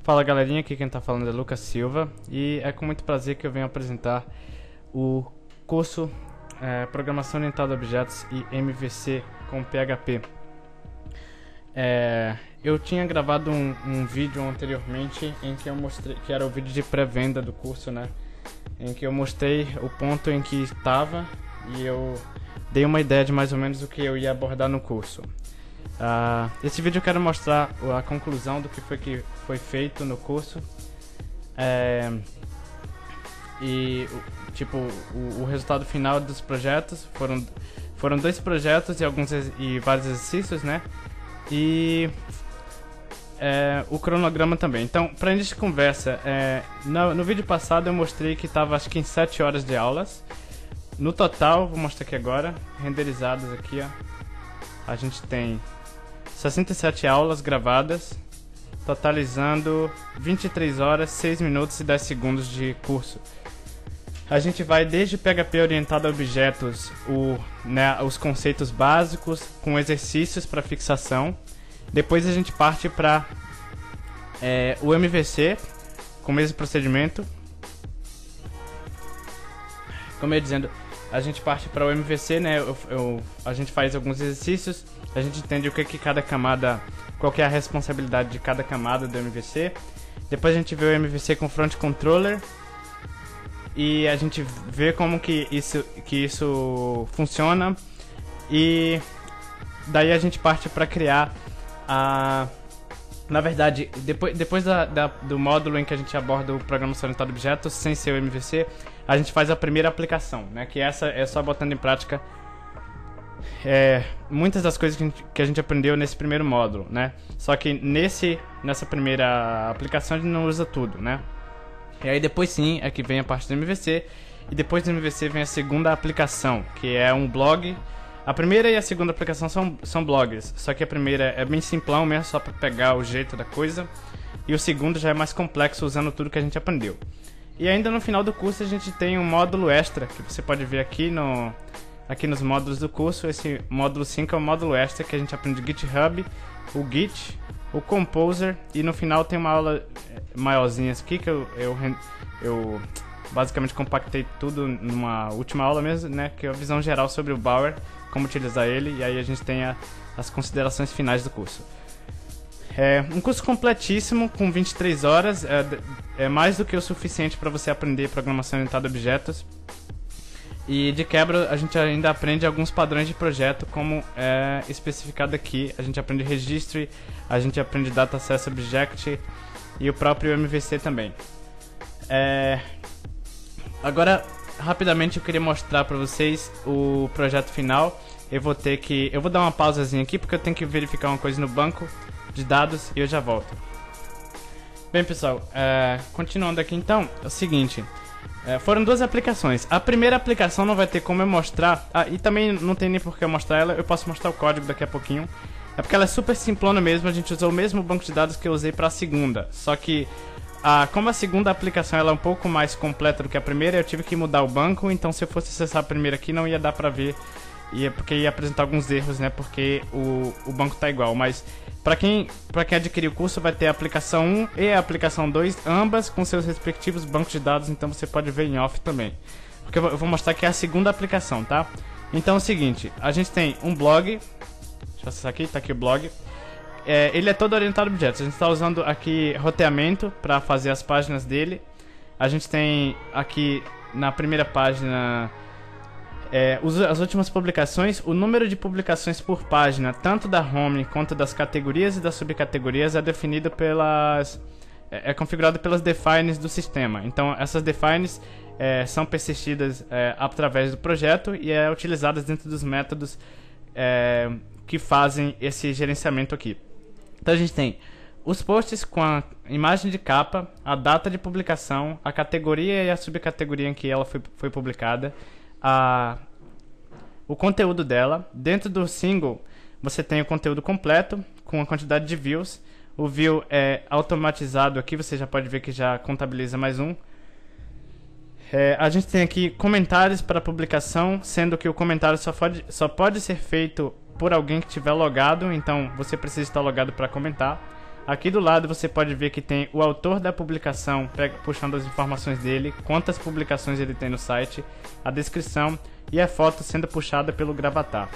Fala galerinha, aqui quem tá falando é Lucas Silva e é com muito prazer que eu venho apresentar o curso Programação Orientada a Objetos e MVC com PHP. Eu tinha gravado um vídeo anteriormente em que eu mostrei, que era o vídeo de pré-venda do curso, né? Em que eu mostrei o ponto em que estava e eu dei uma ideia de mais ou menos o que eu ia abordar no curso. Esse vídeo eu quero mostrar a conclusão do que foi feito no curso e tipo o resultado final dos projetos. Foram 2 projetos e vários exercícios, né? E o cronograma também. Então, para início de conversa, no vídeo passado eu mostrei que estava acho que em 7 horas de aulas. No total, vou mostrar aqui agora, renderizadas aqui, ó. A gente tem 67 aulas gravadas, totalizando 23 horas, 6 minutos e 10 segundos de curso. A gente vai desde PHP orientado a objetos, os conceitos básicos, com exercícios para fixação. Depois a gente parte para o MVC, com o mesmo procedimento. Como eu ia dizendo, a gente parte para o MVC, né? A gente faz alguns exercícios, a gente entende o que cada camada, qual que é a responsabilidade de cada camada do MVC. Depois a gente vê o MVC com Front Controller e a gente vê como que isso funciona. E daí a gente parte para criar na verdade, depois do módulo em que a gente aborda o programação orientada a objetos, sem ser o MVC, a gente faz a primeira aplicação, né? Que essa é só botando em prática muitas das coisas que a gente aprendeu nesse primeiro módulo, né? Só que nessa primeira aplicação a gente não usa tudo, né? E aí depois sim é que vem a parte do MVC, e depois do MVC vem a segunda aplicação, que é um blog. A primeira e a segunda aplicação são blogs, só que a primeira é bem simplão mesmo, só para pegar o jeito da coisa, e o segundo já é mais complexo, usando tudo que a gente aprendeu. E ainda no final do curso a gente tem um módulo extra, que você pode ver aqui nos módulos do curso. Esse módulo 5 é o módulo extra, que a gente aprende GitHub, o Git, o Composer, e no final tem uma aula maiorzinha aqui, que eu basicamente compactei tudo numa última aula mesmo, né? Que é a visão geral sobre o Bower, como utilizar ele, e aí a gente tem as considerações finais do curso. É um curso completíssimo, com 23 horas, é mais do que o suficiente para você aprender programação orientada a objetos. E de quebra a gente ainda aprende alguns padrões de projeto, como é especificado aqui. A gente aprende Registry, a gente aprende Data Access Object e o próprio MVC também. Agora, rapidamente eu queria mostrar para vocês o projeto final. Eu vou dar uma pausazinha aqui porque eu tenho que verificar uma coisa no banco de dados e eu já volto. Bem pessoal, continuando aqui então, é o seguinte, foram 2 aplicações. A primeira aplicação não vai ter como eu mostrar, e também não tem nem por que eu mostrar ela, eu posso mostrar o código daqui a pouquinho. É porque ela é super simplona mesmo, a gente usou o mesmo banco de dados que eu usei para a segunda, só que como a segunda aplicação ela é um pouco mais completa do que a primeira, eu tive que mudar o banco, então se eu fosse acessar a primeira aqui não ia dar pra ver, porque ia apresentar alguns erros, né, porque o banco tá igual. Mas para quem adquirir o curso vai ter a aplicação 1 e a aplicação 2, ambas com seus respectivos bancos de dados, então você pode ver em off também. Porque eu vou mostrar aqui a segunda aplicação, tá? Então é o seguinte, a gente tem um blog, deixa eu acessar aqui, tá aqui o blog. Ele é todo orientado a objetos, a gente está usando aqui roteamento para fazer as páginas dele. A gente tem aqui na primeira página as últimas publicações. O número de publicações por página, tanto da home quanto das categorias e das subcategorias, é definido é configurado pelas defines do sistema. Então essas defines são persistidas através do projeto e utilizadas dentro dos métodos que fazem esse gerenciamento aqui. Então a gente tem os posts com a imagem de capa, a data de publicação, a categoria e a subcategoria em que ela foi publicada, o conteúdo dela. Dentro do single você tem o conteúdo completo com a quantidade de views. O view é automatizado aqui, você já pode ver que já contabiliza mais um. A gente tem aqui comentários para publicação, sendo que o comentário só pode ser feito por alguém que estiver logado, então você precisa estar logado para comentar. Aqui do lado você pode ver que tem o autor da publicação, puxando as informações dele, quantas publicações ele tem no site, a descrição e a foto sendo puxada pelo Gravatar.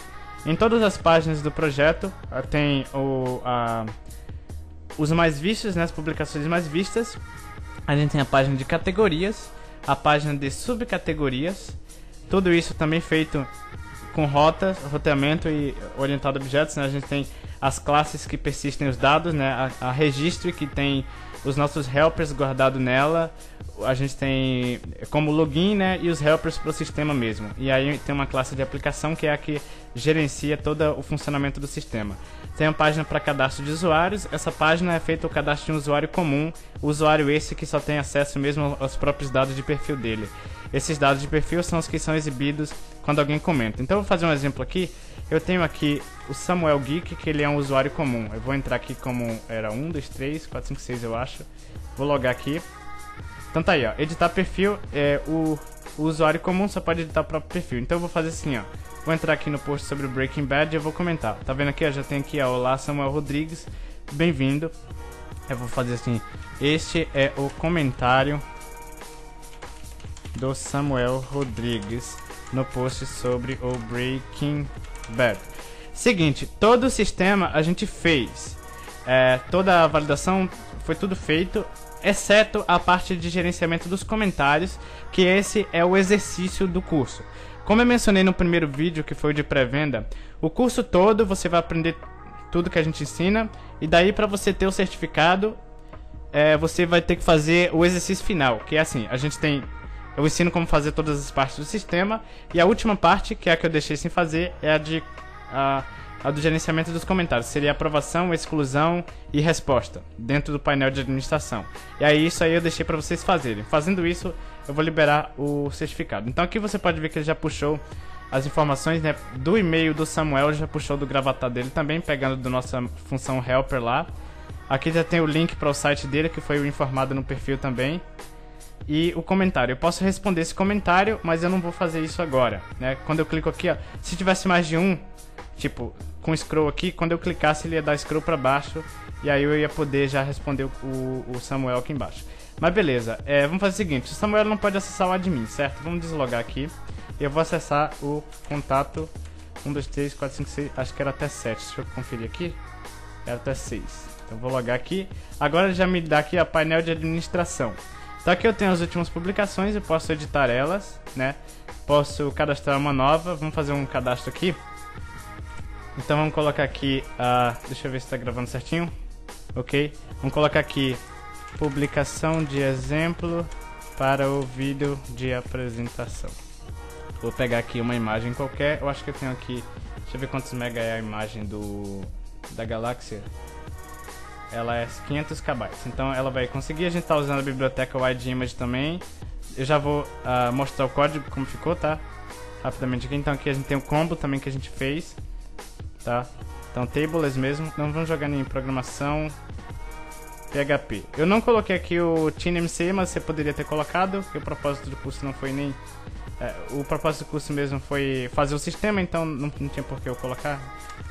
Em todas as páginas do projeto tem os mais vistos, né, as publicações mais vistas. A gente tem a página de categorias, a página de subcategorias. Tudo isso também feito com rotas, roteamento e orientado a objetos, né? A gente tem as classes que persistem os dados, né? A registro que tem os nossos helpers guardados nela. A gente tem como login, né? E os helpers para o sistema mesmo. E aí tem uma classe de aplicação que é a que gerencia todo o funcionamento do sistema. Tem uma página para cadastro de usuários. Essa página é feita o cadastro de um usuário comum, o usuário esse que só tem acesso mesmo aos próprios dados de perfil dele. Esses dados de perfil são os que são exibidos quando alguém comenta. Então eu vou fazer um exemplo aqui. Eu tenho aqui o Samuel Geek, que ele é um usuário comum. Eu vou entrar aqui como era 1, 2, 3, 4, 5, 6 eu acho. Vou logar aqui. Então tá aí, ó, editar perfil, o usuário comum só pode editar o próprio perfil. Então eu vou fazer assim, ó, vou entrar aqui no post sobre o Breaking Bad e eu vou comentar. Tá vendo aqui, ó, já tem aqui, ó, olá Samuel Rodrigues, bem-vindo. Eu vou fazer assim, este é o comentário do Samuel Rodrigues no post sobre o Breaking Bad. Seguinte, todo o sistema a gente fez, toda a validação foi tudo feito, exceto a parte de gerenciamento dos comentários, que esse é o exercício do curso. Como eu mencionei no primeiro vídeo, que foi o de pré-venda, o curso todo você vai aprender tudo que a gente ensina, e daí para você ter o certificado, você vai ter que fazer o exercício final, que é assim, eu ensino como fazer todas as partes do sistema, e a última parte, que é a que eu deixei sem fazer, é a do gerenciamento dos comentários. Seria aprovação, exclusão e resposta dentro do painel de administração. E aí isso aí eu deixei para vocês fazerem. Fazendo isso, eu vou liberar o certificado. Então aqui você pode ver que ele já puxou as informações, né, do e-mail do Samuel, já puxou do Gravatar dele também, pegando da nossa função helper lá. Aqui já tem o link para o site dele, que foi informado no perfil também. E o comentário, eu posso responder esse comentário, mas eu não vou fazer isso agora, né? Quando eu clico aqui, ó, se tivesse mais de um, tipo, com scroll aqui, quando eu clicasse ele ia dar scroll para baixo, e aí eu ia poder já responder o Samuel aqui embaixo. Mas beleza, vamos fazer o seguinte, o Samuel não pode acessar o admin, certo? Vamos deslogar aqui, e eu vou acessar o contato 1, 2, 3, 4, 5, 6, acho que era até 7, deixa eu conferir aqui, era até 6. Então vou logar aqui, agora já me dá aqui a painel de administração. Então aqui eu tenho as últimas publicações, eu posso editar elas, né? Posso cadastrar uma nova, vamos fazer um cadastro aqui. Então vamos colocar aqui, deixa eu ver se está gravando certinho. Ok, vamos colocar aqui publicação de exemplo para o vídeo de apresentação. Vou pegar aqui uma imagem qualquer, eu acho que eu tenho aqui, deixa eu ver quantos mega é a imagem da galáxia. Ela é 500 KB, então ela vai conseguir. A gente tá usando a biblioteca Wide Image também. Eu já vou mostrar o código como ficou, tá? Rapidamente aqui. Então aqui a gente tem o combo também que a gente fez, tá? Então tables mesmo. Não vamos jogar em programação PHP. Eu não coloquei aqui o TeamMC, mas você poderia ter colocado, porque o propósito do curso não foi nem... o propósito do curso mesmo foi fazer o sistema, então não tinha por que eu colocar.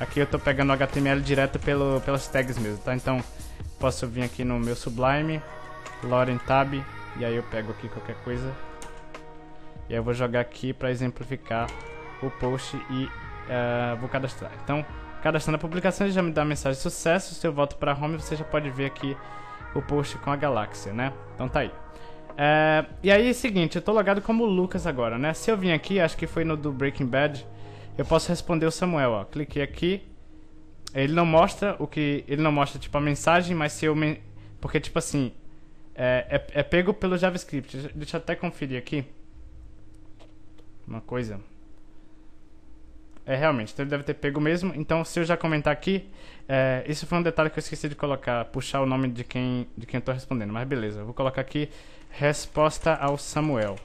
Aqui eu tô pegando o HTML direto pelas tags mesmo, tá? Então posso vir aqui no meu Sublime, Loren Tab, e aí eu pego aqui qualquer coisa. E aí eu vou jogar aqui para exemplificar o post e vou cadastrar. Então, cadastrando a publicação, ele já me dá a mensagem de sucesso. Se eu volto para home, você já pode ver aqui o post com a galáxia, né? Então tá aí. E aí é o seguinte, eu tô logado como Lucas agora, né? Se eu vim aqui, acho que foi no do Breaking Bad, eu posso responder o Samuel, ó. Cliquei aqui, ele não mostra ele não mostra tipo a mensagem, mas se eu porque tipo assim, é pego pelo JavaScript. Deixa eu até conferir aqui uma coisa. Realmente, então ele deve ter pego mesmo. Então se eu já comentar aqui, isso foi um detalhe que eu esqueci de colocar, puxar o nome de quem eu tô respondendo, mas beleza, eu vou colocar aqui resposta ao Samuel.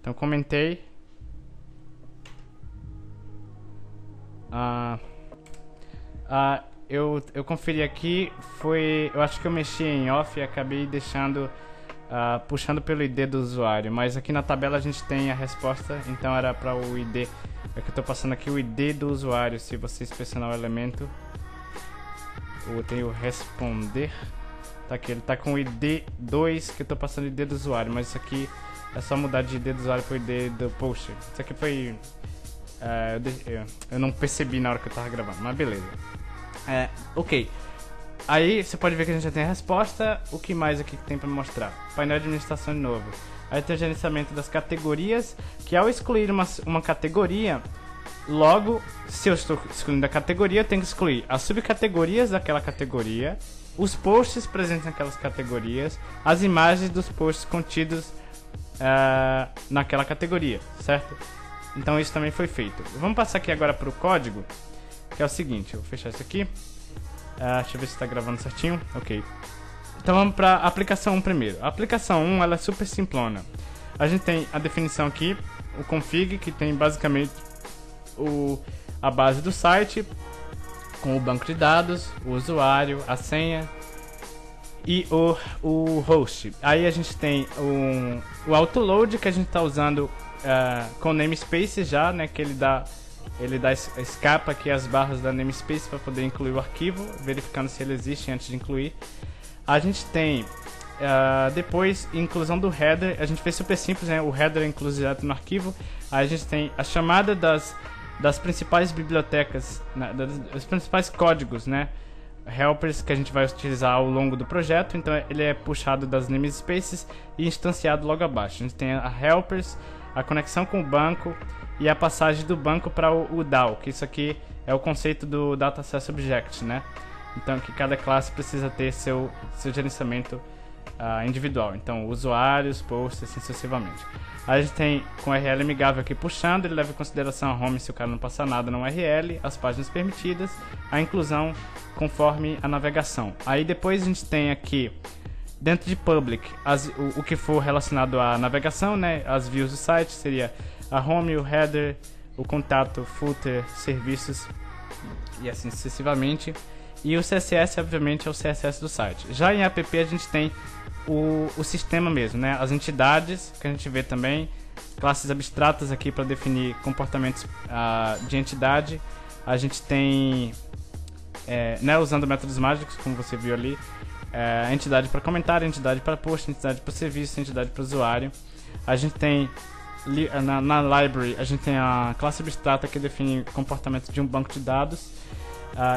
Então comentei. Eu conferi aqui, eu acho que eu mexi em off e acabei deixando puxando pelo ID do usuário, mas aqui na tabela a gente tem a resposta, então era para o ID. É que eu estou passando aqui o ID do usuário. Se você inspecionar o elemento, tem o responder. Tá aqui, ele tá com o ID 2, que eu tô passando o ID do usuário, mas isso aqui é só mudar de ID do usuário pro ID do post. Isso aqui foi... eu não percebi na hora que eu tava gravando, mas beleza. Ok. Aí você pode ver que a gente já tem a resposta. O que mais aqui que tem pra mostrar? Painel de administração de novo. Aí tem o gerenciamento das categorias, que ao excluir uma categoria, logo, se eu estou excluindo a categoria, eu tenho que excluir as subcategorias daquela categoria, os posts presentes naquelas categorias, as imagens dos posts contidos naquela categoria, certo? Então isso também foi feito. Vamos passar aqui agora para o código, que é o seguinte. Eu vou fechar isso aqui. Deixa eu ver se está gravando certinho. Ok. Então vamos para a aplicação 1 primeiro. A aplicação 1 ela é super simplona. A gente tem a definição aqui, o config, que tem basicamente a base do site, com o banco de dados, o usuário, a senha e o host. Aí a gente tem o autoload, que a gente está usando com namespace já, né, que ele escapa aqui as barras da namespace para poder incluir o arquivo, verificando se ele existe antes de incluir. A gente tem depois inclusão do header. A gente fez super simples, né? O header é incluso direto no arquivo. Aí a gente tem a chamada das principais bibliotecas, né, dos principais códigos, né, helpers, que a gente vai utilizar ao longo do projeto. Então ele é puxado das namespaces e instanciado logo abaixo. A gente tem a helpers, a conexão com o banco e a passagem do banco para o DAO, que isso aqui é o conceito do Data Access Object, né? Então que cada classe precisa ter seu gerenciamento individual. Então usuários, posts, assim sucessivamente. Aí a gente tem com o URL amigável aqui puxando, ele leva em consideração a home se o cara não passar nada no URL, as páginas permitidas, a inclusão conforme a navegação. Aí depois a gente tem aqui dentro de public o que for relacionado à navegação, né? As views do site seria a home, o header, o contato, footer, serviços e assim sucessivamente. E o CSS, obviamente, é o CSS do site. Já em app a gente tem o sistema mesmo, né? As entidades, que a gente vê também, classes abstratas aqui para definir comportamentos de entidade. A gente tem, né, usando métodos mágicos, como você viu ali, entidade para comentário, entidade para post, entidade para serviço, entidade para usuário. A gente tem na library, a gente tem a classe abstrata que define comportamento de um banco de dados.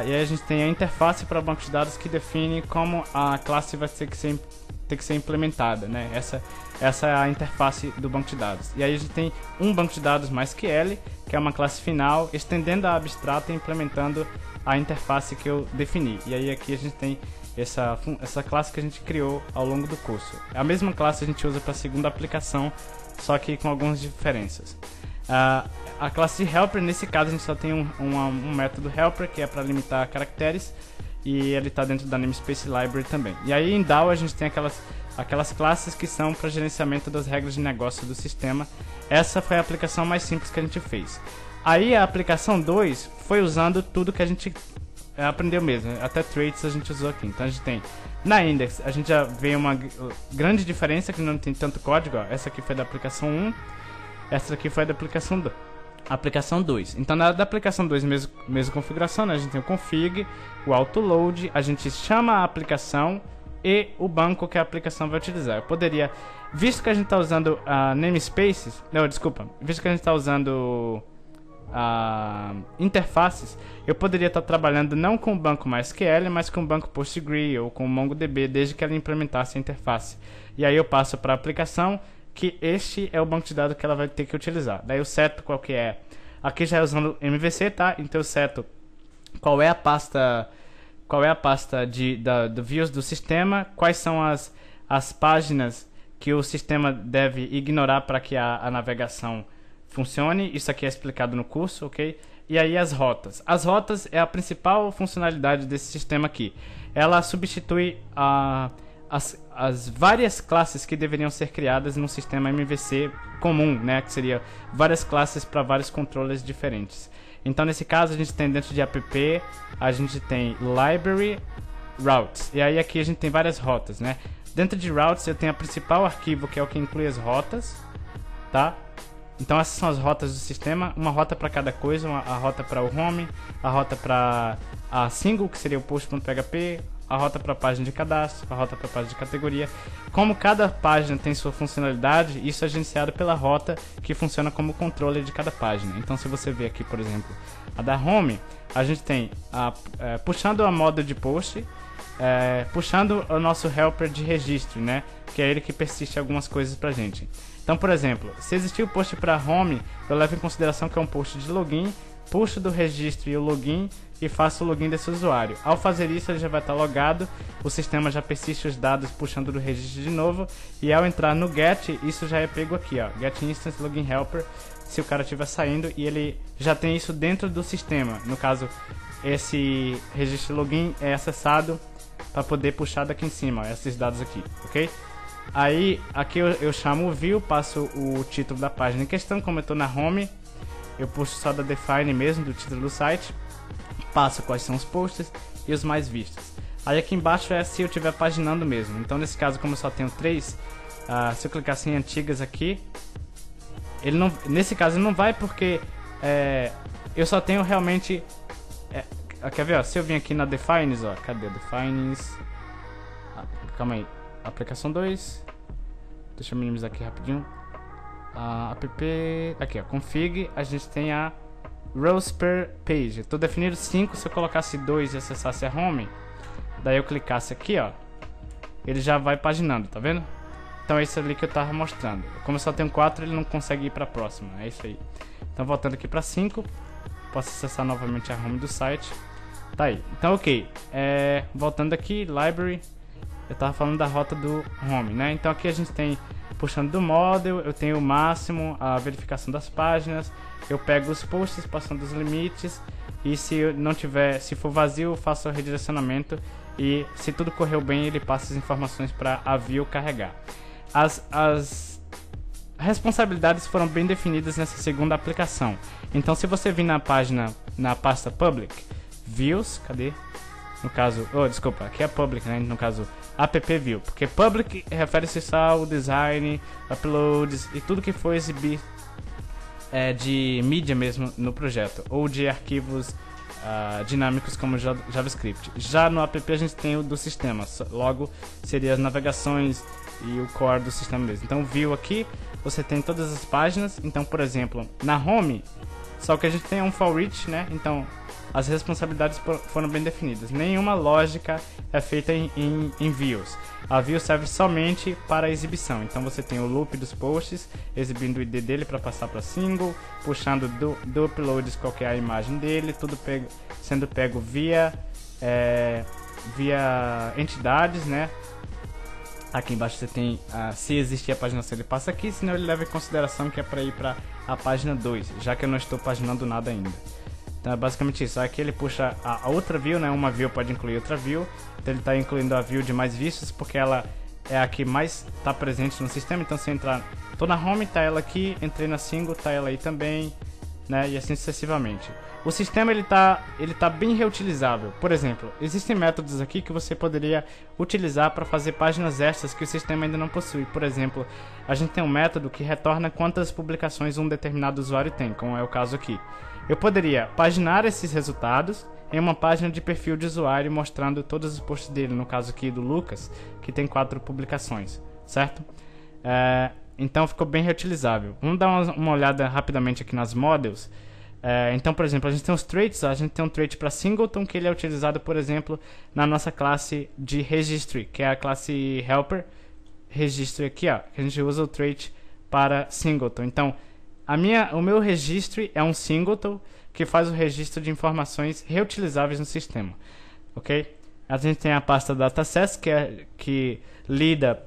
E aí a gente tem a interface para o banco de dados que define como a classe vai ter que ser implementada, né? Essa é a interface do banco de dados. E aí a gente tem um banco de dados MySQL, que é uma classe final, estendendo a abstrata e implementando a interface que eu defini. E aí aqui a gente tem essa classe que a gente criou ao longo do curso. A mesma classe a gente usa para a segunda aplicação, só que com algumas diferenças. A classe de helper, nesse caso a gente só tem um método helper, que é para limitar caracteres, e ele está dentro da namespace library também. E aí em DAO a gente tem aquelas classes que são para gerenciamento das regras de negócio do sistema. Essa foi a aplicação mais simples que a gente fez. Aí a aplicação 2 foi usando tudo que a gente aprendeu mesmo, até traits a gente usou aqui. Então a gente tem na index, a gente já vê uma grande diferença, que não tem tanto código. Essa aqui foi da aplicação 1, essa aqui foi da aplicação 2. Então na da aplicação 2, mesma configuração, né? A gente tem o config, o autoload, a gente chama a aplicação e o banco que a aplicação vai utilizar. Eu poderia, visto que a gente está usando namespaces, visto que a gente está usando interfaces, eu poderia estar trabalhando não com o banco MySQL, mas com o banco PostgreSQL ou com o MongoDB, desde que ela implementasse a interface. E aí eu passo para a aplicação que este é o banco de dados que ela vai ter que utilizar. Daí eu seto qual que é. Aqui já é usando MVC, tá? Então eu seto qual é a pasta do views do sistema, quais são as páginas que o sistema deve ignorar para que a navegação funcione. Isso aqui é explicado no curso, ok? E aí as rotas. As rotas é a principal funcionalidade desse sistema aqui. Ela substitui as várias classes que deveriam ser criadas no sistema MVC comum, né? Que seria várias classes para vários controllers diferentes. Então nesse caso a gente tem dentro de app, a gente tem library, routes. E aí aqui a gente tem várias rotas, né? Dentro de routes eu tenho o principal arquivo, que é o que inclui as rotas, tá? Então essas são as rotas do sistema, uma rota para cada coisa, a rota para o home, a rota para a single, que seria o post.php, a rota para a página de cadastro, a rota para a página de categoria. Como cada página tem sua funcionalidade, isso é gerenciado pela rota, que funciona como controle de cada página. Então se você ver aqui, por exemplo, a da home, a gente tem puxando a moda de post, puxando o nosso helper de registro, né? Que é ele que persiste algumas coisas pra gente. Então, por exemplo, se existir o post para home, eu levo em consideração que é um post de login, puxo do registro e o login e faço o login desse usuário. Ao fazer isso, ele já vai estar logado, o sistema já persiste os dados puxando do registro de novo, e ao entrar no get, isso já é pego aqui, ó, get instance login helper, se o cara estiver saindo, e ele já tem isso dentro do sistema. No caso, esse registro login é acessado para poder puxar daqui em cima, ó, esses dados aqui, ok? Aí, aqui eu chamo o view, passo o título da página em questão, como eu estou na home, eu puxo só da define mesmo, do título do site, passo quais são os posts e os mais vistos. Aí aqui embaixo é se eu estiver paginando mesmo. Então nesse caso, como eu só tenho 3, se eu clicar em antigas aqui, ele não, nesse caso ele não vai, porque eu só tenho realmente... quer ver, ó, se eu vim aqui na defines, ó, cadê defines? Calma aí, aplicação 2, deixa eu minimizar aqui rapidinho. App, aqui ó, config, a gente tem a rows per page. Estou definindo 5, se eu colocasse 2 e acessasse a home, daí eu clicasse aqui, ó, ele já vai paginando, tá vendo? Então é isso ali que eu tava mostrando. Como eu só tenho 4, ele não consegue ir para a próxima, é isso aí. Então voltando aqui para 5, posso acessar novamente a home do site. Tá aí, então ok, voltando aqui, library, eu tava falando da rota do home, né? Então aqui a gente tem, puxando do model, eu tenho o máximo, a verificação das páginas, eu pego os posts passando os limites, e se não tiver, se for vazio, eu faço o redirecionamento, e se tudo correu bem, ele passa as informações para a view carregar. As responsabilidades foram bem definidas nessa segunda aplicação. Então se você vir na página, na pasta public, views, cadê? No caso, desculpa, aqui é public, né? No caso, app view, porque public refere-se só ao design, uploads e tudo que for exibir de mídia mesmo no projeto, ou de arquivos dinâmicos como JavaScript. Já no app a gente tem o do sistema, logo seria as navegações e o core do sistema mesmo. Então view aqui, você tem todas as páginas. Então, por exemplo, na home, só que a gente tem um for each, né? Então as responsabilidades foram bem definidas. Nenhuma lógica é feita em views. A view serve somente para a exibição. Então você tem o loop dos posts, exibindo o ID dele para passar para single, puxando do uploads qual que é a imagem dele, tudo sendo pego via entidades, né? Aqui embaixo você tem, se existir a paginação, ele passa aqui, senão ele leva em consideração que é para ir para a página 2, já que eu não estou paginando nada ainda. Então é basicamente isso. Aqui ele puxa a outra view, né? Uma view pode incluir outra view. Então ele está incluindo a view de mais vistos, porque ela é a que mais está presente no sistema. Então se entrar, tô na home, tá ela aqui, entrei na single, tá ela aí também, né? E assim sucessivamente. O sistema ele tá bem reutilizável. Por exemplo, existem métodos aqui que você poderia utilizar para fazer páginas extras que o sistema ainda não possui. Por exemplo, a gente tem um método que retorna quantas publicações um determinado usuário tem, como é o caso aqui. Eu poderia paginar esses resultados em uma página de perfil de usuário mostrando todos os posts dele, no caso aqui do Lucas, que tem 4 publicações, certo? Então ficou bem reutilizável. Vamos dar uma olhada rapidamente aqui nas models. Então, por exemplo, a gente tem os traits, a gente tem um trait para singleton, que ele é utilizado, por exemplo, na nossa classe de registry, que é a classe helper registry aqui, ó, que a gente usa o trait para singleton. Então, o meu registro é um singleton que faz o registro de informações reutilizáveis no sistema, ok? A gente tem a pasta datasets que lida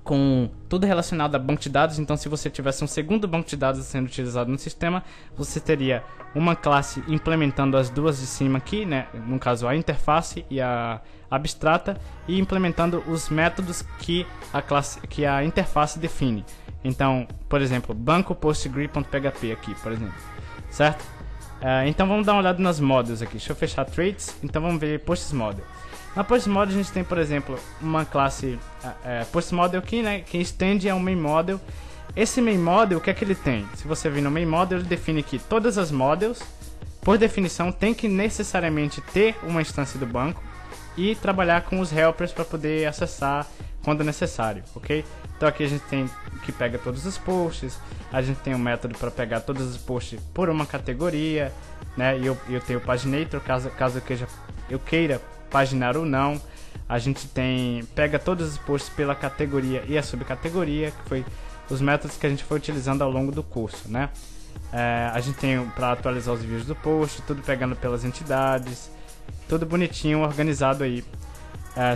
com tudo relacionado a banco de dados. Então se você tivesse um segundo banco de dados sendo utilizado no sistema, você teria uma classe implementando as duas de cima aqui, né? No caso a interface e a abstrata, e implementando os métodos que a interface define. Então, por exemplo, banco postgre.php aqui, por exemplo, certo? Então vamos dar uma olhada nas models aqui. Deixa eu fechar traits. Então vamos ver posts model. Na post model a gente tem, por exemplo, uma classe post model aqui, né, que estende a um main model, Esse main model, o que é que ele tem? Se você vir no main model, ele define que todas as models, por definição, tem que necessariamente ter uma instância do banco e trabalhar com os helpers para poder acessar quando necessário, ok? Então aqui a gente tem que pega todos os posts, a gente tem um método para pegar todos os posts por uma categoria, né? E eu tenho o paginator, caso eu queira paginar ou não. A gente pega todos os posts pela categoria e a subcategoria, que foi os métodos que a gente foi utilizando ao longo do curso, né? A gente tem para atualizar os vídeos do post, tudo pegando pelas entidades, tudo bonitinho, organizado aí.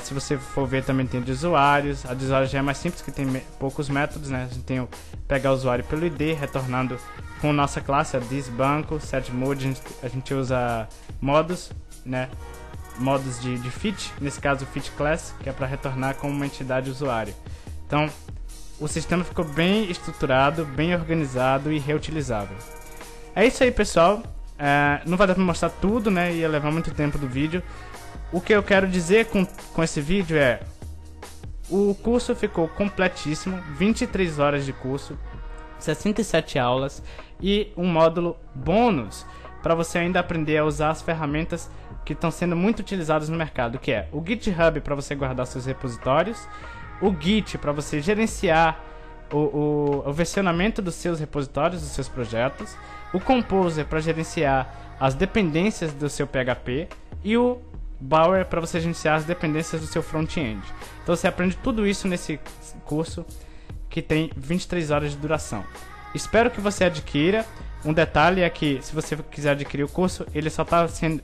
Se você for ver, também tem de usuários. A de usuários já é mais simples, que tem poucos métodos, né? A gente tem pegar o usuário pelo ID, retornando com nossa classe, a thisbanco, setMode, a gente usa modos, né? Modos de fit, nesse caso o fit class, que é para retornar como uma entidade usuário. Então, o sistema ficou bem estruturado, bem organizado e reutilizável. É isso aí, pessoal. Não vai dar para mostrar tudo, né? Ia levar muito tempo do vídeo. O que eu quero dizer com esse vídeo é: o curso ficou completíssimo, 23 horas de curso, 67 aulas e um módulo bônus para você ainda aprender a usar as ferramentas que estão sendo muito utilizadas no mercado, que é o GitHub para você guardar seus repositórios, o Git para você gerenciar o versionamento dos seus repositórios, dos seus projetos, o Composer para gerenciar as dependências do seu PHP e o Bower para você gerenciar as dependências do seu front-end. Então você aprende tudo isso nesse curso que tem 23 horas de duração. Espero que você adquira. Um detalhe é que, se você quiser adquirir o curso, ele só está sendo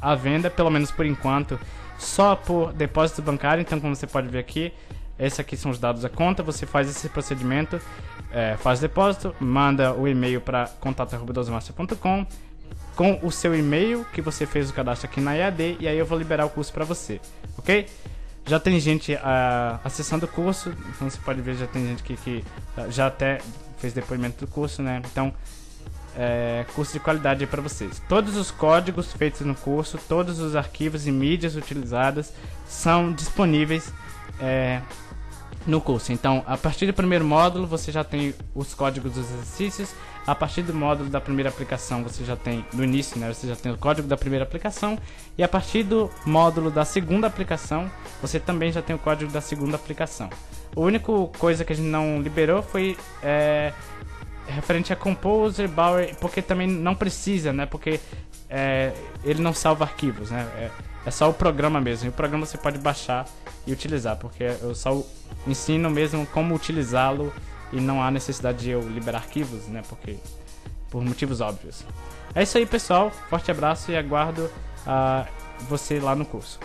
à venda, pelo menos por enquanto, só por depósito bancário. Então, como você pode ver aqui, esses aqui são os dados da conta. Você faz esse procedimento, faz depósito, manda o e-mail para contato@dosemaster.com com o seu e-mail que você fez o cadastro aqui na EAD, e aí eu vou liberar o curso para você, ok? Já tem gente acessando o curso, então você pode ver, já tem gente que já até fez depoimento do curso, né? Então, curso de qualidade aí para vocês. Todos os códigos feitos no curso, todos os arquivos e mídias utilizadas são disponíveis no curso. Então, a partir do primeiro módulo você já tem os códigos dos exercícios. A partir do módulo da primeira aplicação você já tem, no início, né, você já tem o código da primeira aplicação, e a partir do módulo da segunda aplicação você também já tem o código da segunda aplicação. A única coisa que a gente não liberou foi referente a Composer, Bower, porque também não precisa, né, porque ele não salva arquivos, né, é só o programa mesmo, e o programa você pode baixar e utilizar, porque eu só ensino mesmo como utilizá-lo e não há necessidade de eu liberar arquivos, né, porque por motivos óbvios. É isso aí, pessoal, forte abraço e aguardo você lá no curso.